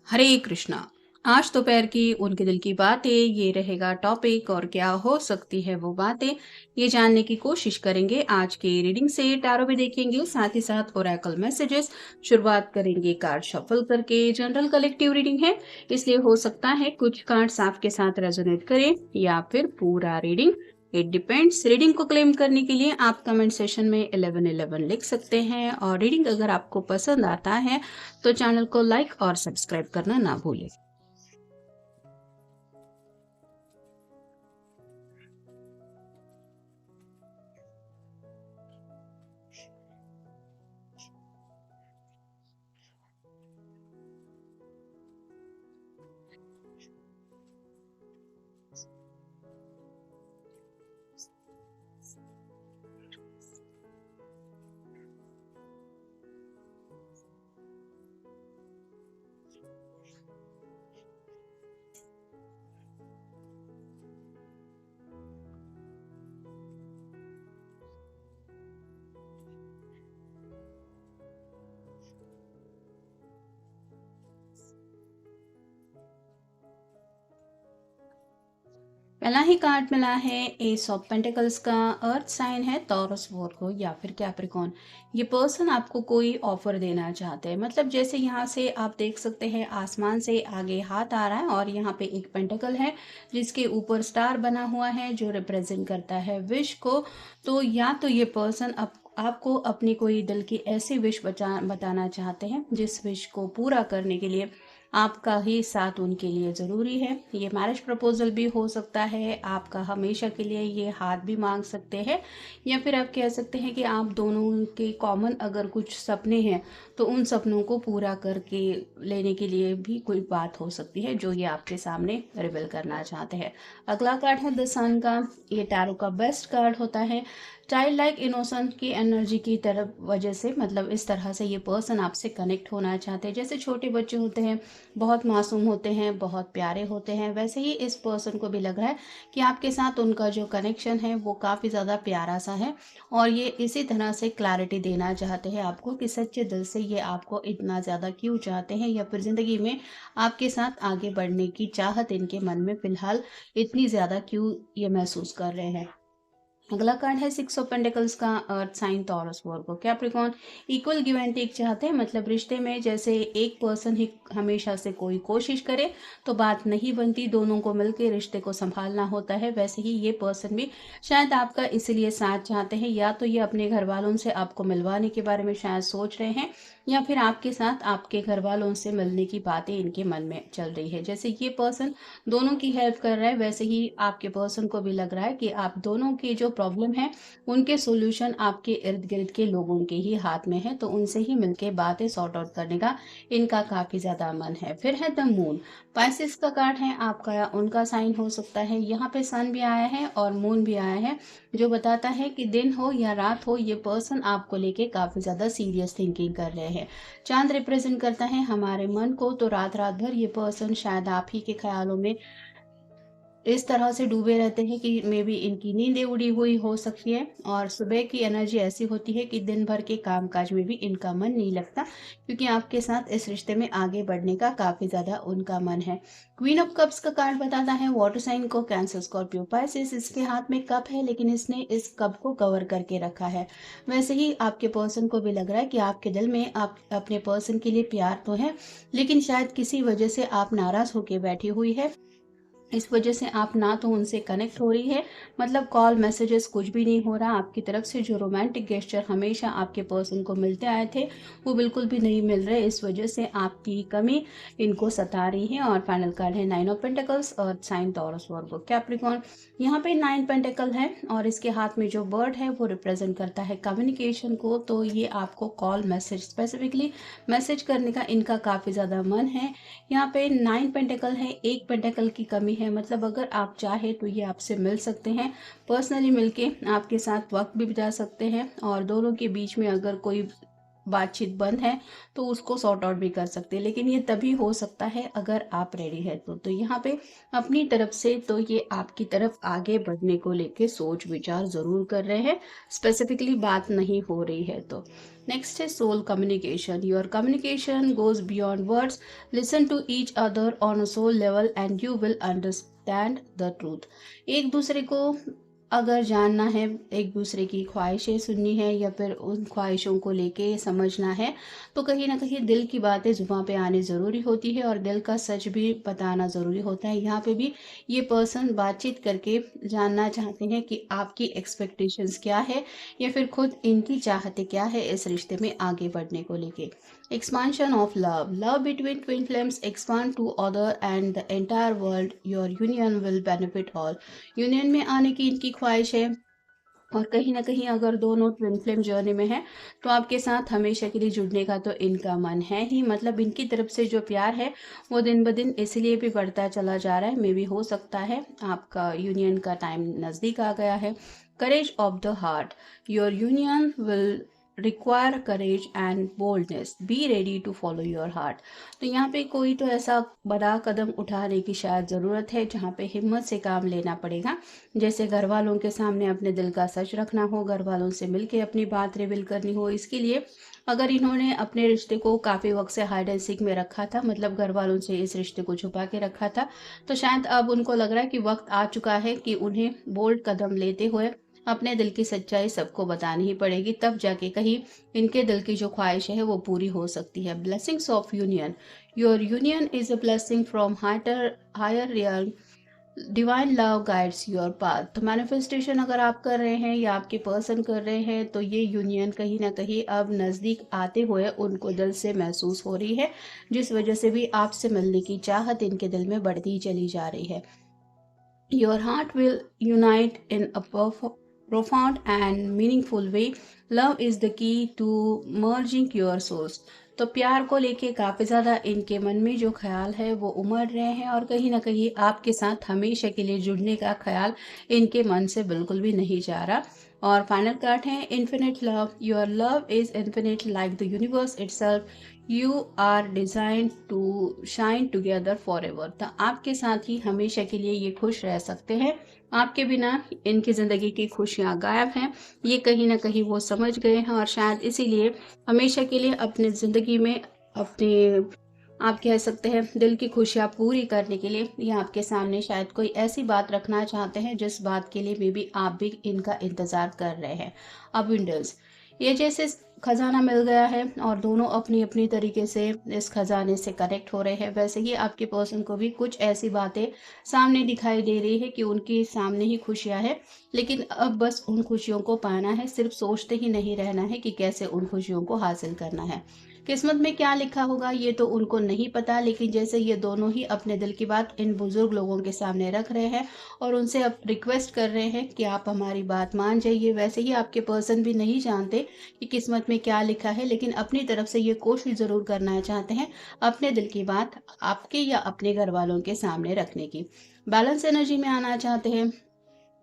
हरे कृष्णा। आज दोपहर की उनके दिल की बातें ये रहेगा टॉपिक, और क्या हो सकती है वो बातें ये जानने की कोशिश करेंगे। आज की रीडिंग से टैरो भी देखेंगे, साथ ही साथ ओरेकल मैसेजेस। शुरुआत करेंगे कार्ड शफल करके। जनरल कलेक्टिव रीडिंग है, इसलिए हो सकता है कुछ कार्ड्स आपके साथ रेजोनेट करें या फिर पूरा रीडिंग। It depends. रीडिंग को क्लेम करने के लिए आप कमेंट सेशन में 1111 लिख सकते हैं, और रीडिंग अगर आपको पसंद आता है तो चैनल को लाइक और सब्सक्राइब करना ना भूलें। पहला ही कार्ड मिला है एस ऑफ पेंटिकल्स का। अर्थ साइन है टॉरस, वोर्गो या फिर कैप्रिकॉर्न। ये पर्सन आपको कोई ऑफर देना चाहते हैं, मतलब जैसे यहाँ से आप देख सकते हैं आसमान से आगे हाथ आ रहा है और यहाँ पे एक पेंटिकल है जिसके ऊपर स्टार बना हुआ है जो रिप्रेजेंट करता है विश को। तो या तो ये पर्सन आपको अपनी कोई दिल की ऐसी विश बताना चाहते हैं जिस विश को पूरा करने के लिए आपका ही साथ उनके लिए ज़रूरी है। ये मैरिज प्रपोजल भी हो सकता है, आपका हमेशा के लिए ये हाथ भी मांग सकते हैं, या फिर आप कह सकते हैं कि आप दोनों के कॉमन अगर कुछ सपने हैं तो उन सपनों को पूरा करके लेने के लिए भी कोई बात हो सकती है जो ये आपके सामने रिवील करना चाहते हैं। अगला कार्ड है द सन का। ये टैरो का बेस्ट कार्ड होता है। चाइल्ड लाइक इनोसेंस की एनर्जी की तरफ वजह से, मतलब इस तरह से ये पर्सन आपसे कनेक्ट होना चाहते हैं। जैसे छोटे बच्चे होते हैं, बहुत मासूम होते हैं, बहुत प्यारे होते हैं, वैसे ही इस पर्सन को भी लग रहा है कि आपके साथ उनका जो कनेक्शन है वो काफ़ी ज़्यादा प्यारा सा है। और ये इसी तरह से क्लैरिटी देना चाहते हैं आपको कि सच्चे दिल से ये आपको इतना ज़्यादा क्यों चाहते हैं, या फिर ज़िंदगी में आपके साथ आगे बढ़ने की चाहत इनके मन में फ़िलहाल इतनी ज़्यादा क्यों ये महसूस कर रहे हैं। अगला कार्ड है सिक्स ऑफ पेंटिकल्स का। Earth sign Taurus, Virgo, Capricorn. Equal give and take चाहते हैं, मतलब रिश्ते में जैसे एक पर्सन ही हमेशा से कोई कोशिश करे तो बात नहीं बनती, दोनों को मिलकर रिश्ते को संभालना होता है। वैसे ही ये पर्सन भी शायद आपका इसीलिए साथ चाहते हैं, या तो ये अपने घर वालों से आपको मिलवाने के बारे में शायद सोच रहे हैं, या फिर आपके साथ आपके घर वालों से मिलने की बातें इनके मन में चल रही है। जैसे ये पर्सन दोनों की हेल्प कर रहा है, वैसे ही आपके पर्सन को भी लग रहा है कि आप दोनों की जो प्रॉब्लम है उनके सॉल्यूशन आपके इर्द गिर्द के लोगों के ही हाथ में है, तो उनसे ही मिलके बातें सॉर्ट आउट करने का इनका काफी ज्यादा मन है। फिर है द मून। पाइसेस का कार्ड है, आपका या उनका साइन हो सकता है। यहाँ पे सन भी आया है और मून भी आया है, जो बताता है कि दिन हो या रात हो ये पर्सन आपको लेके काफी ज्यादा सीरियस थिंकिंग कर रहे हैं। चांद रिप्रेजेंट करता है हमारे मन को, तो रात रात भर ये पर्सन शायद आप ही के ख्यालों में इस तरह से डूबे रहते हैं कि मे बी इनकी नींदें उड़ी हुई हो सकती है, और सुबह की एनर्जी ऐसी होती है कि दिन भर के कामकाज में भी इनका मन नहीं लगता, क्योंकि आपके साथ इस रिश्ते में आगे बढ़ने का काफी ज्यादा उनका मन है। क्वीन ऑफ कप्स का कार्ड बताता है वाटर साइन को, कैंसर, स्कॉर्पियो, पाइसेस। इसके हाथ में कप है लेकिन इसने इस कप को कवर करके रखा है। वैसे ही आपके पर्सन को भी लग रहा है कि आपके दिल में आप अपने पर्सन के लिए प्यार तो है, लेकिन शायद किसी वजह से आप नाराज होके बैठी हुई है। इस वजह से आप ना तो उनसे कनेक्ट हो रही है, मतलब कॉल मैसेजेस कुछ भी नहीं हो रहा आपकी तरफ से। जो रोमांटिक गेस्चर हमेशा आपके पर्सन को मिलते आए थे वो बिल्कुल भी नहीं मिल रहे, इस वजह से आपकी कमी इनको सता रही है। और फाइनल कार्ड है nine of pentacles, earth sign Taurus, Virgo, Capricorn. यहाँ पे नाइन पेंटिकल है और इसके हाथ में जो बर्ड है वो रिप्रेजेंट करता है कम्युनिकेशन को, तो ये आपको कॉल मैसेज स्पेसिफिकली मैसेज करने का इनका काफ़ी ज़्यादा मन है। यहाँ पे नाइन पेंटिकल है, एक पेंटिकल की कमी है, मतलब अगर आप चाहे तो ये आपसे मिल सकते हैं, पर्सनली मिलके आपके साथ वक्त भी बिता सकते हैं, और दोनों के बीच में अगर कोई बातचीत बंद है तो उसको सॉर्ट आउट भी कर सकते हैं, लेकिन ये तभी हो सकता है अगर आप रेडी है तो यहाँ पे अपनी तरफ से तो ये आपकी तरफ आगे बढ़ने को लेके सोच विचार ज़रूर कर रहे हैं, स्पेसिफिकली बात नहीं हो रही है तो। नेक्स्ट है soul communication. Your communication goes beyond words, listen to each other on a soul level and you will understand the truth. एक दूसरे को अगर जानना है, एक दूसरे की ख्वाहिशें सुननी है या फिर उन ख्वाहिशों को लेके समझना है, तो कहीं ना कहीं दिल की बातें जुबां पे आनी ज़रूरी होती है और दिल का सच भी बताना ज़रूरी होता है। यहाँ पे भी ये पर्सन बातचीत करके जानना चाहते हैं कि आपकी एक्सपेक्टेशंस क्या है या फिर खुद इनकी चाहते क्या है इस रिश्ते में आगे बढ़ने को लेके। Expansion of love. Love between twin flames expand to other and the entire world. Your union will benefit all. Union में आने की इनकी ख्वाहिश है और कहीं ना कहीं अगर दोनों ट्विन फ्लेम जर्नी में है तो आपके साथ हमेशा के लिए जुड़ने का तो इनका मन है ही। मतलब इनकी तरफ से जो प्यार है वो दिन ब दिन इसलिए भी बढ़ता चला जा रहा है। मे भी हो सकता है आपका यूनियन का टाइम नज़दीक आ गया है। Courage of the heart. Your union will require courage and boldness, be ready to follow your heart. तो यहाँ पे कोई तो ऐसा बड़ा कदम उठाने की शायद ज़रूरत है जहाँ पे हिम्मत से काम लेना पड़ेगा। जैसे घर वालों के सामने अपने दिल का सच रखना हो, घर वालों से मिलके अपनी बात रिवील करनी हो। इसके लिए अगर इन्होंने अपने रिश्ते को काफ़ी वक्त से हाइड एंड सीक में रखा था, मतलब घर वालों से इस रिश्ते को छुपा के रखा था, तो शायद अब उनको लग रहा है कि वक्त आ चुका है कि उन्हें बोल्ड कदम लेते हुए अपने दिल की सच्चाई सबको बतानी ही पड़ेगी। तब जाके कहीं इनके दिल की जो ख्वाहिश है वो पूरी हो सकती है। Blessings of union. Your union is a blessing from higher realm, divine love guides your path. तो मैनिफेस्टेशन अगर आप कर रहे हैं या आपके पर्सन कर रहे हैं तो ये यूनियन कहीं ना कहीं अब नज़दीक आते हुए उनको दिल से महसूस हो रही है, जिस वजह से भी आपसे मिलने की चाहत इनके दिल में बढ़ती चली जा रही है। Your heart will unite in a profound and meaningful way. Love is the key to merging your souls. तो प्यार को लेके काफ़ी ज़्यादा इनके मन में जो ख्याल है वो उमड़ रहे हैं और कहीं ना कहीं आपके साथ हमेशा के लिए जुड़ने का ख्याल इनके मन से बिल्कुल भी नहीं जा रहा। और फाइनल कार्ड है infinite love. Your love is infinite like the universe itself. You are design to shine together for ever. तो आपके साथ ही हमेशा के लिए ये खुश रह सकते हैं। आपके बिना इनकी ज़िंदगी की खुशियाँ गायब हैं, ये कहीं ना कहीं वो समझ गए हैं और शायद इसीलिए हमेशा के लिए अपनी ज़िंदगी में अपने, आप कह सकते हैं, दिल की खुशियाँ पूरी करने के लिए ये आपके सामने शायद कोई ऐसी बात रखना चाहते हैं जिस बात के लिए मे बी आप भी इनका इंतज़ार कर रहे हैं। अबंडेंस। ये जैसे खजाना मिल गया है और दोनों अपनी अपनी तरीके से इस खजाने से कनेक्ट हो रहे हैं, वैसे ही आपके पर्सन को भी कुछ ऐसी बातें सामने दिखाई दे रही है कि उनके सामने ही खुशियां हैं, लेकिन अब बस उन खुशियों को पाना है। सिर्फ सोचते ही नहीं रहना है कि कैसे उन खुशियों को हासिल करना है। किस्मत में क्या लिखा होगा ये तो उनको नहीं पता, लेकिन जैसे ये दोनों ही अपने दिल की बात इन बुजुर्ग लोगों के सामने रख रहे हैं और उनसे अब रिक्वेस्ट कर रहे हैं कि आप हमारी बात मान जाइए, वैसे ही आपके पर्सन भी नहीं जानते कि किस्मत में क्या लिखा है, लेकिन अपनी तरफ से ये कोशिश ज़रूर करना चाहते हैं अपने दिल की बात आपके या अपने घर वालों के सामने रखने की। बैलेंस एनर्जी में आना चाहते हैं।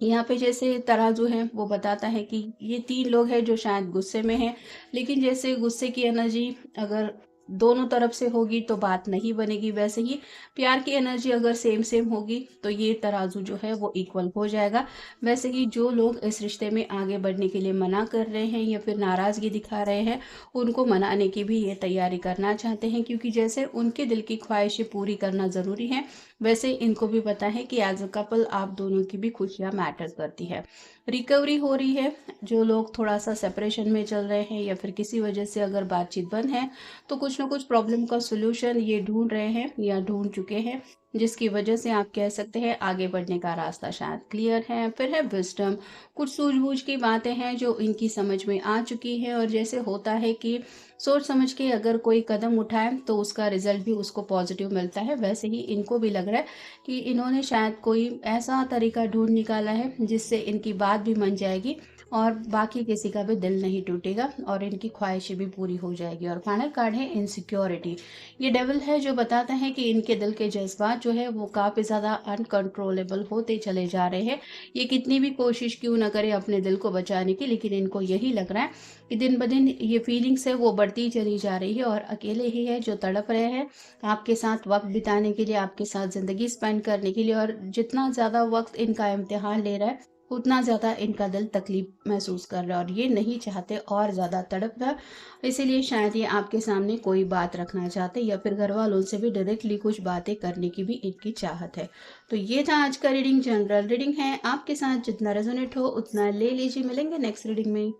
यहाँ पे जैसे तराजू है वो बताता है कि ये 3 लोग हैं जो शायद गुस्से में हैं, लेकिन जैसे गुस्से की एनर्जी अगर दोनों तरफ से होगी तो बात नहीं बनेगी, वैसे ही प्यार की एनर्जी अगर सेम सेम होगी तो ये तराजू जो है वो इक्वल हो जाएगा। वैसे ही जो लोग इस रिश्ते में आगे बढ़ने के लिए मना कर रहे हैं या फिर नाराज़गी दिखा रहे हैं, उनको मनाने की भी ये तैयारी करना चाहते हैं, क्योंकि जैसे उनके दिल की ख्वाहिशें पूरी करना ज़रूरी है, वैसे इनको भी पता है कि एज अ कपल आप दोनों की भी खुशियाँ मैटर करती है। रिकवरी हो रही है। जो लोग थोड़ा सा सेपरेशन में चल रहे हैं या फिर किसी वजह से अगर बातचीत बंद है तो कुछ ना कुछ प्रॉब्लम का सोल्यूशन ये ढूंढ रहे हैं या ढूंढ चुके हैं, जिसकी वजह से आप कह सकते हैं आगे बढ़ने का रास्ता शायद क्लियर है। फिर है विजडम। कुछ सूझबूझ की बातें हैं जो इनकी समझ में आ चुकी है और जैसे होता है कि सोच समझ के अगर कोई कदम उठाए तो उसका रिजल्ट भी उसको पॉजिटिव मिलता है, वैसे ही इनको भी लग रहा है कि इन्होंने शायद कोई ऐसा तरीका ढूंढ निकाला है जिससे इनकी बात भी मन जाएगी और बाकी किसी का भी दिल नहीं टूटेगा और इनकी ख्वाहिशें भी पूरी हो जाएगी। और फाइनल कार्ड है इनसिक्योरिटी। ये डेविल है जो बताता है कि इनके दिल के जज्बात जो है वो काफ़ी ज़्यादा अनकंट्रोलेबल होते चले जा रहे हैं। ये कितनी भी कोशिश क्यों ना करें अपने दिल को बचाने की, लेकिन इनको यही लग रहा है कि दिन ब दिन ये फीलिंग्स है वो बढ़ती चली जा रही है और अकेले ही है जो तड़प रहे हैं आपके साथ वक्त बिताने के लिए, आपके साथ ज़िंदगी स्पेंड करने के लिए। और जितना ज़्यादा वक्त इनका इम्तिहान ले रहा है उतना ज़्यादा इनका दिल तकलीफ महसूस कर रहा है और ये नहीं चाहते और ज़्यादा तड़पना। इसीलिए शायद ये आपके सामने कोई बात रखना चाहते या फिर घर वालों से भी डायरेक्टली कुछ बातें करने की भी इनकी चाहत है। तो ये था आज का रीडिंग, जनरल रीडिंग है, आपके साथ जितना रेजोनेट हो उतना ले लीजिए। मिलेंगे नेक्स्ट रीडिंग में।